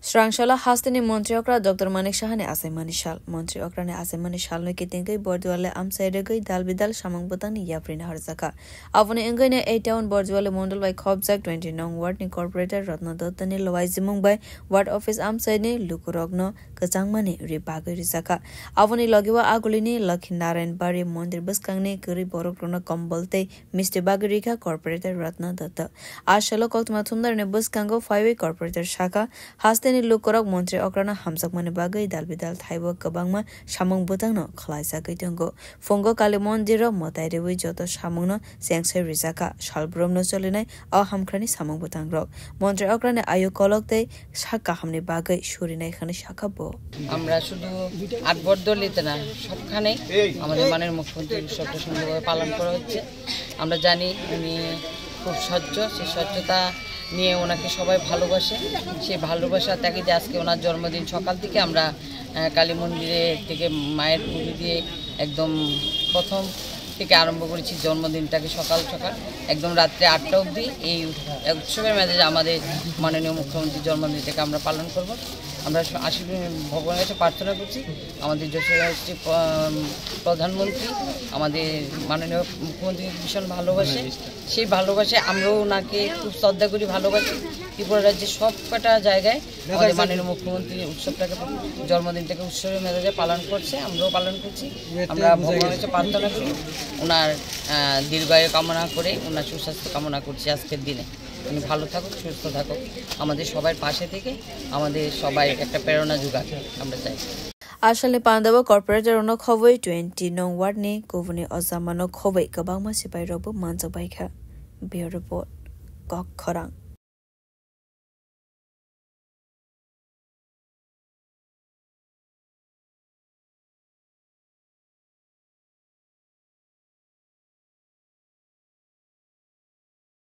Srangshala hastini Montri Okra Dr. Manik Shahane Asemani Shal Montri Okrane Asemani Shal no kitingai Borduale Amsaidagoi Dalbidal Shamang Botani Yaprina Harzaka. Avone Engane A town Borduale Mondal by Kobzak 20 Nong Ward ni Corporator Ratna Dotani Loaizimung by Ward Office Amsaidni Lukurogno Kazangmani Ribago Rizaka. Avoni Logiwa Agulini Lakinaren Bari Mondir Buskangni Kuri Borokrono Kombolte Mr. Bagarika Corporator Ratna Dutta. Ashalo Kokmatumdar ne Buskango 5 Corporator Shaka Hastini Lukorok Montri Okrana Hamsak Manibagai Dalbidal Thaibo Kabangma Shamung Butano Kalaisa Gaitungo Fongo Kalimondiro Motairewi Joto Shamuno Sangse Rizaka Shalbrom no Solinai or Hamkrani Samung Butang Montri Okrane Ayukolok Shaka Hamni Bagai Shurinai Khani Shakabo আমরা শুধু 8 বর্দলিতে না সবখানে আমাদের মানের মুখ্যমন্ত্রী উৎসবটা সুন্দরভাবে পালন করা হচ্ছে আমরা জানি উনি খুব সহ্য সেই সহ্যতা নিয়ে ওনাকে সবাই ভালোবাসে সেই ভালোবাসা থেকে যে আজকে ওনার জন্মদিন সকাল থেকে আমরা কালী মন্দিরে থেকে মায়ের পুজো দিয়ে একদম প্রথম থেকে আরম্ভ করেছি জন্মদিনটাকে সকাল সকাল একদম রাতে 8টা অবধি এই উৎসবের মেজাজে আমাদের মাননীয় মুখ্যমন্ত্রীর জন্মদিনটাকে আমরা পালন করব আমরা আশীর্বাদ ভগবানের কাছে প্রার্থনা করছি আমাদের যশোরী প্রধানমন্ত্রী আমাদের মাননীয় মুখ্যমন্ত্রী ভীষণ ভালোবাসে সেই ভালোবাসে আমরাও ওনাকে খুব শ্রদ্ধা করি ভালোবাসি ত্রিপুরা রাজ্যের সবকটা জায়গায় আমাদের মাননীয় মুখ্যমন্ত্রী উৎসবটাকে জন্মদিনটাকে উৎসবের মেজাজে পালন করছে আমরাও পালন করছি আমরা ভগবানের কাছে প্রার্থনা করি ওনার দীর্ঘায়ু কামনা করে ওনার সুস্বাস্থ্য কামনা করছি আজকের দিনে উনি ভালো থাকুক সুস্থ থাকুক আমাদের সবার পাশে থেকে আমাদের সবাই একটা প্রেরণা যোগাক আমরা চাই Ashale Pandava Corporator no Khowai 20 Nong Ward ni Governor Ozamano Khowai Kabangma Sipai Robo Manzabaika Beer Report Kok Khorang